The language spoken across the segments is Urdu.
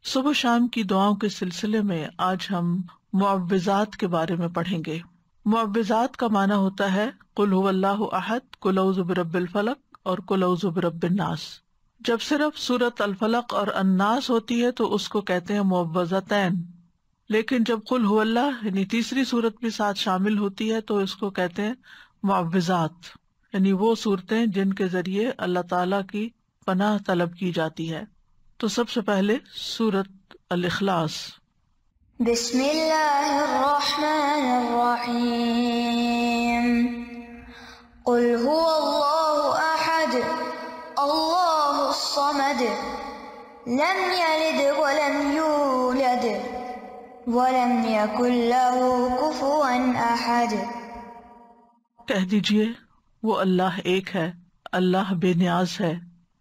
صبح شام کی دعاؤں کے سلسلے میں آج ہم معوذات کے بارے میں پڑھیں گے۔ معوذات کا معنی ہوتا ہے قل هو اللہ احد، قل اعوذ برب الفلق اور قل اعوذ برب الناس۔ جب صرف سورۃ الفلق اور الناس ہوتی ہے تو اس کو کہتے ہیں معوذتین، لیکن جب قل هو اللہ یعنی تیسری سورت بھی ساتھ شامل ہوتی ہے تو اس کو کہتے ہیں معوذات، یعنی وہ صورتیں جن کے ذریعے اللہ تعالی کی پناہ طلب کی جاتی ہے۔ تو سب سے پہلے سورۃ الاخلاص۔ بسم اللہ الرحمن الرحیم قل هو اللہ احد اللہ الصمد لم یلد ولم یولد ولم یکن له کفوا احد۔ کہہ دیجئے وہ اللہ ایک ہے، اللہ بے نیاز ہے،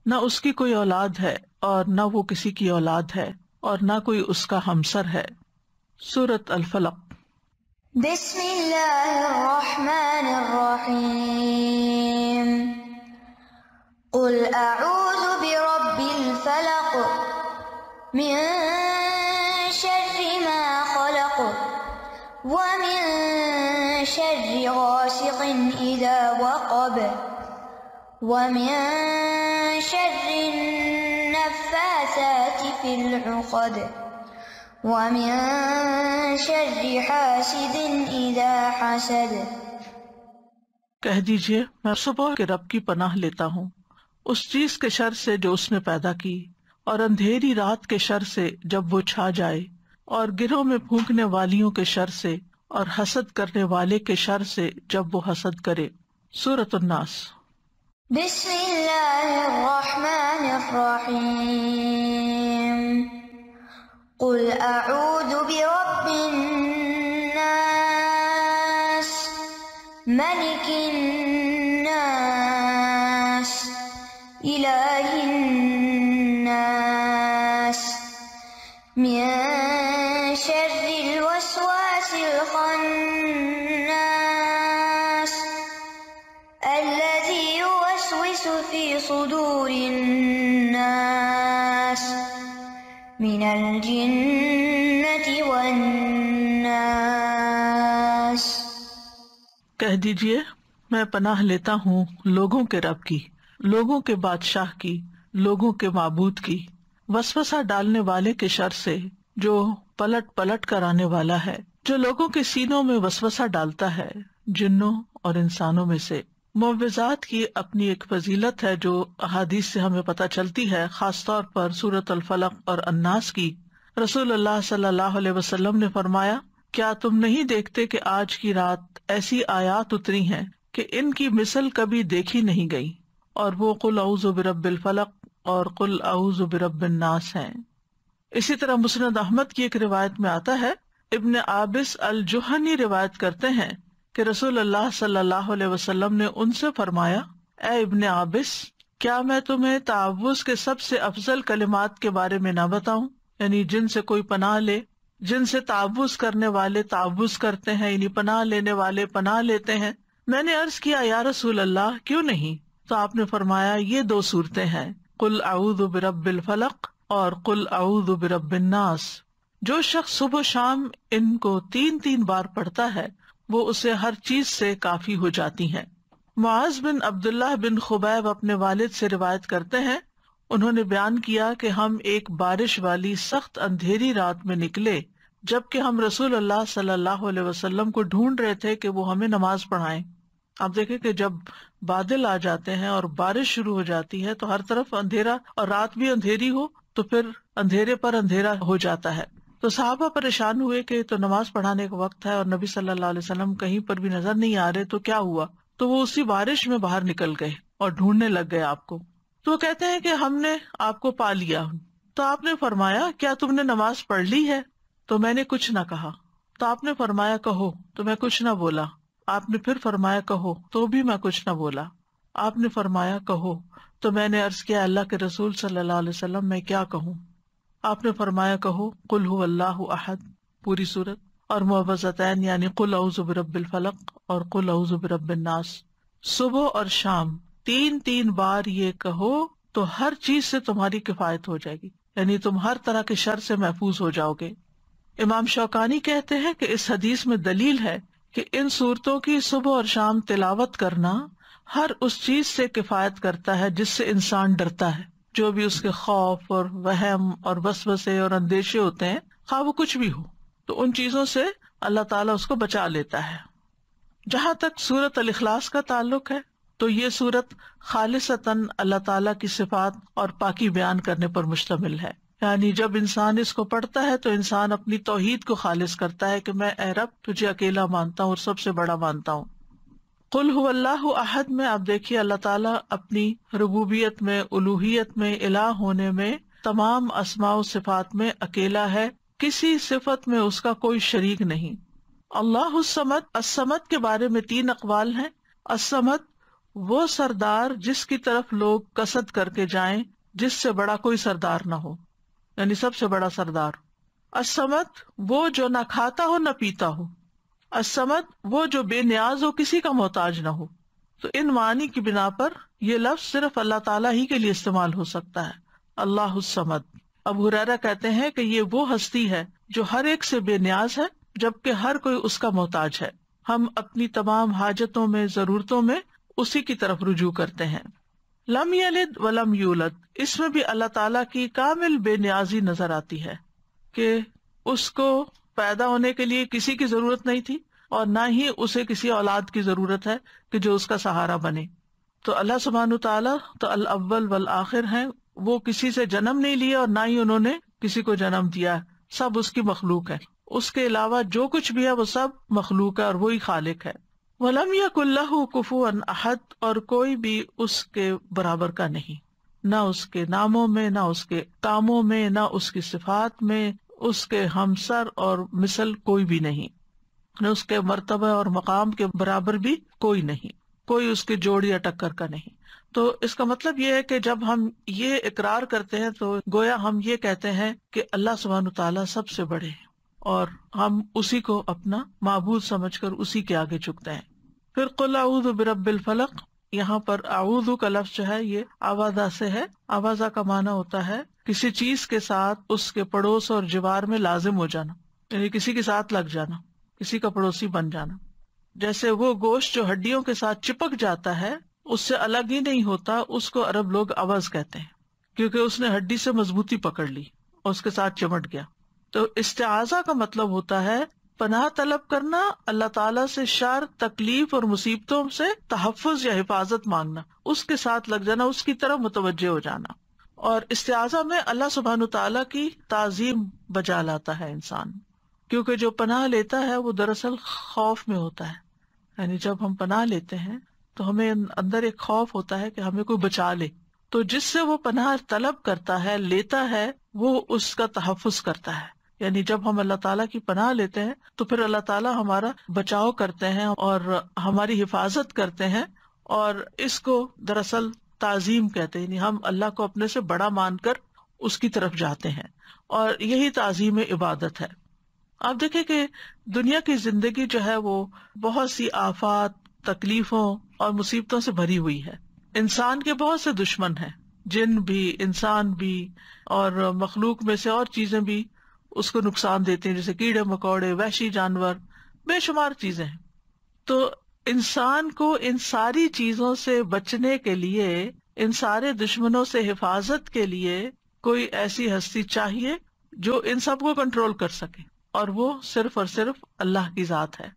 نہ اس کی کوئی اولاد ہے اور نہ وہ کسی کی اولاد ہے اور نہ کوئی اس کا ہمسر ہے۔ سورۃ الفلق۔ بسم اللہ الرحمن الرحیم قل اعوذ برب الفلق من شر ما خلق ومن شر غاسق اذا وقب ومن شر النفاثات في العقد ومن شر حاسد اذا حسد۔ کہہ دیجئے میں صبح کے رب کی پناہ لیتا ہوں اس چیز کے شر سے جو اس نے پیدا کی، اور اندھیری رات کے شر سے جب وہ چھا جائے، اور گرہوں میں پھونکنے والیوں کے شر سے، اور حسد کرنے والے کے شر سے جب وہ حسد کرے۔ سورۃ الناس۔ بسم اللہ الرحمن الرحیم قل اعوذ برب الناس ملک الناس الہ الناس من شر الوسواس الخناس الذي يوسوس في صدور الناس من الجنة والناس۔ کہہ دیجئے میں پناہ لیتا ہوں لوگوں کے رب کی، لوگوں کے بادشاہ کی، لوگوں کے معبود کی، وسوسہ ڈالنے والے کے شر سے جو پلٹ پلٹ کر آنے والا ہے، جو لوگوں کے سینوں میں وسوسہ ڈالتا ہے جنوں اور انسانوں میں سے۔ معوذات کی اپنی ایک فضیلت ہے جو احادیث سے ہمیں پتہ چلتی ہے، خاص طور پر سورۃ الفلق اور الناس کی۔ رسول اللہ صلی اللہ علیہ وسلم نے فرمایا، کیا تم نہیں دیکھتے کہ آج کی رات ایسی آیات اتری ہیں کہ ان کی مثل کبھی دیکھی نہیں گئی، اور وہ قل اعوذ برب الفلق اور قل اعوذ برب الناس ہیں۔ اسی طرح مسند احمد کی ایک روایت میں آتا ہے، ابن عابس الجہنی روایت کرتے ہیں کہ رسول اللہ صلی اللہ علیہ وسلم نے ان سے فرمایا، اے ابن عابس، کیا میں تمہیں تعوذ کے سب سے افضل کلمات کے بارے میں نہ بتاؤں، یعنی جن سے کوئی پناہ لے، جن سے تعوذ کرنے والے تعوذ کرتے ہیں، یعنی پناہ لینے والے پناہ لیتے ہیں۔ میں نے عرض کیا، یا رسول اللہ کیوں نہیں؟ تو آپ نے فرمایا یہ دو صورتیں ہیں، قل اعوذ برب الفلق اور قل اعوذ برب الناس۔ جو شخص صبح و شام ان کو 3 بار پڑھتا ہے وہ اسے ہر چیز سے کافی ہو جاتی ہیں۔ معاذ بن عبداللہ بن خبیب اپنے والد سے روایت کرتے ہیں، انہوں نے بیان کیا کہ ہم ایک بارش والی سخت اندھیری رات میں نکلے، جبکہ ہم رسول اللہ صلی اللہ علیہ وسلم کو ڈھونڈ رہے تھے کہ وہ ہمیں نماز پڑھائیں۔ آپ دیکھیں کہ جب بادل آ جاتے ہیں اور بارش شروع ہو جاتی ہے تو ہر طرف اندھیرا، اور رات بھی اندھیری ہو تو پھر اندھیرے پر اندھیرا ہو جاتا ہے۔ تو صحابہ پریشان ہوئے کہ تو نماز پڑھانے کا وقت ہے اور نبی صلی اللہ علیہ وسلم کہیں پر بھی نظر نہیں آ رہے، تو کیا ہوا؟ تو وہ اسی بارش میں باہر نکل گئے اور ڈھونڈنے لگ گئے آپ کو۔ تو وہ کہتے ہیں کہ ہم نے آپ کو پا لیا، تو آپ نے فرمایا کیا تم نے نماز پڑھ لی ہے؟ تو میں نے کچھ نہ کہا۔ تو آپ نے فرمایا کہو، تو میں کچھ نہ بولا۔ آپ نے پھر فرمایا کہو، تو بھی میں کچھ نہ بولا۔ آپ نے فرمایا کہو، تو میں نے عرض کیا اللہ کے رسول صلی اللہ علیہ وسلم میں کیا کہوں؟ آپ نے فرمایا کہو قل هو اللہ احد، پوری سورت، اور معوذتین یعنی قل اعوذ برب الفلق اور قل اعوذ برب الناس۔ صبح اور شام 3 بار یہ کہو تو ہر چیز سے تمہاری کفایت ہو جائے گی، یعنی تم ہر طرح کے شر سے محفوظ ہو جاؤ گے۔ امام شوکانی کہتے ہیں کہ اس حدیث میں دلیل ہے کہ ان سورتوں کی صبح اور شام تلاوت کرنا ہر اس چیز سے کفایت کرتا ہے جس سے انسان ڈرتا ہے، جو بھی اس کے خوف اور وہم اور وسوسے اور اندیشے ہوتے ہیں، خواہ وہ کچھ بھی ہو، تو ان چیزوں سے اللہ تعالیٰ اس کو بچا لیتا ہے۔ جہاں تک سورت الاخلاص کا تعلق ہے تو یہ سورت خالصتاً اللہ تعالیٰ کی صفات اور پاکی بیان کرنے پر مشتمل ہے، یعنی جب انسان اس کو پڑھتا ہے تو انسان اپنی توحید کو خالص کرتا ہے کہ میں اے رب تجھے اکیلا مانتا ہوں اور سب سے بڑا مانتا ہوں۔ قل هو اللہ احد میں آپ دیکھیے اللہ تعالیٰ اپنی ربوبیت میں، الوہیت میں، الہ ہونے میں، تمام اسماء و صفات میں اکیلا ہے، کسی صفت میں اس کا کوئی شریک نہیں۔ اللہ الصمد، الصمد کے بارے میں 3 اقوال ہیں۔ الصمد وہ سردار جس کی طرف لوگ قصد کر کے جائیں جس سے بڑا کوئی سردار نہ ہو، یعنی سب سے بڑا سردار۔ الصمد وہ جو نہ کھاتا ہو نہ پیتا ہو۔ الصمد وہ جو بے نیاز ہو، کسی کا محتاج نہ ہو۔ تو ان معنی کی بنا پر یہ لفظ صرف اللہ تعالیٰ ہی کے لیے استعمال ہو سکتا ہے، اللہ الصمد۔ ابو ہریرہ کہتے ہیں کہ یہ وہ ہستی ہے جو ہر ایک سے بے نیاز ہے جبکہ ہر کوئی اس کا محتاج ہے۔ ہم اپنی تمام حاجتوں میں، ضرورتوں میں اسی کی طرف رجوع کرتے ہیں۔ لم یلد ولم یولد، اس میں بھی اللہ تعالیٰ کی کامل بے نیازی نظر آتی ہے کہ اس کو پیدا ہونے کے لیے کسی کی ضرورت نہیں تھی اور نہ ہی اسے کسی اولاد کی ضرورت ہے کہ جو اس کا سہارا بنے۔ تو اللہ سبحانہ تعالیٰ تو الاول والآخر ہیں، وہ کسی سے جنم نہیں لیا اور نہ ہی انہوں نے کسی کو جنم دیا، سب اس کی مخلوق ہے۔ اس کے علاوہ جو کچھ بھی ہے وہ سب مخلوق ہے اور وہی خالق ہے۔ وَلَمْ يَكُنْ لَهُ كُفُوًا أَحَدٌ، اور کوئی بھی اس کے برابر کا نہیں، نہ اس کے ناموں میں، نہ اس کے کاموں میں، نہ اس کی صفات میں، اس کے ہمسر اور مثل کوئی بھی نہیں، نہ اس کے مرتبہ اور مقام کے برابر بھی کوئی نہیں، کوئی اس کے جوڑ یا ٹکر کا نہیں۔ تو اس کا مطلب یہ ہے کہ جب ہم یہ اقرار کرتے ہیں تو گویا ہم یہ کہتے ہیں کہ اللہ سبحانہ تعالیٰ سب سے بڑے ہیں اور ہم اسی کو اپنا معبود سمجھ کر اسی کے آگے جھکتے ہیں۔ پھر قل اعوذ برب الفلق، یہاں پر اعوذ کا لفظ جو ہے یہ آوازہ سے ہے۔ آوازہ کا معنی ہوتا ہے کسی چیز کے ساتھ اس کے پڑوس اور جوار میں لازم ہو جانا، یعنی کسی کے ساتھ لگ جانا، کسی کا پڑوسی بن جانا۔ جیسے وہ گوشت جو ہڈیوں کے ساتھ چپک جاتا ہے، اس سے الگ ہی نہیں ہوتا، اس کو عرب لوگ عوض کہتے ہیں، کیونکہ اس نے ہڈی سے مضبوطی پکڑ لی اور اس کے ساتھ چمٹ گیا۔ تو استعاذہ کا مطلب ہوتا ہے پناہ طلب کرنا، اللہ تعالیٰ سے شر، تکلیف اور مصیبتوں سے تحفظ یا حفاظت مانگنا، اس کے ساتھ لگ جانا، اس کی طرف متوجہ ہو جانا۔ اور استعاذہ میں اللہ سبحانہ تعالیٰ کی تعظیم بجا لاتا ہے انسان، کیونکہ جو پناہ لیتا ہے وہ دراصل خوف میں ہوتا ہے، یعنی جب ہم پناہ لیتے ہیں تو ہمیں اندر ایک خوف ہوتا ہے کہ ہمیں کوئی بچا لے، تو جس سے وہ پناہ طلب کرتا ہے، لیتا ہے، وہ اس کا تحفظ کرتا ہے۔ یعنی جب ہم اللہ تعالیٰ کی پناہ لیتے ہیں تو پھر اللہ تعالیٰ ہمارا بچاؤ کرتے ہیں اور ہماری حفاظت کرتے ہیں، اور اس کو دراصل تعظیم کہتے ہیں، یعنی ہم اللہ کو اپنے سے بڑا مان کر اس کی طرف جاتے ہیں، اور یہی تعظیم عبادت ہے۔ آپ دیکھیں کہ دنیا کی زندگی جو ہے وہ بہت سی آفات، تکلیفوں اور مصیبتوں سے بھری ہوئی ہے۔ انسان کے بہت سے دشمن ہیں، جن بھی، انسان بھی، اور مخلوق میں سے اور چیزیں بھی اس کو نقصان دیتے ہیں، جیسے کیڑے مکوڑے، وحشی جانور، بے شمار چیزیں ہیں۔ تو انسان کو ان ساری چیزوں سے بچنے کے لیے، ان سارے دشمنوں سے حفاظت کے لیے کوئی ایسی ہستی چاہیے جو ان سب کو کنٹرول کر سکے، اور وہ صرف اور صرف اللہ کی ذات ہے۔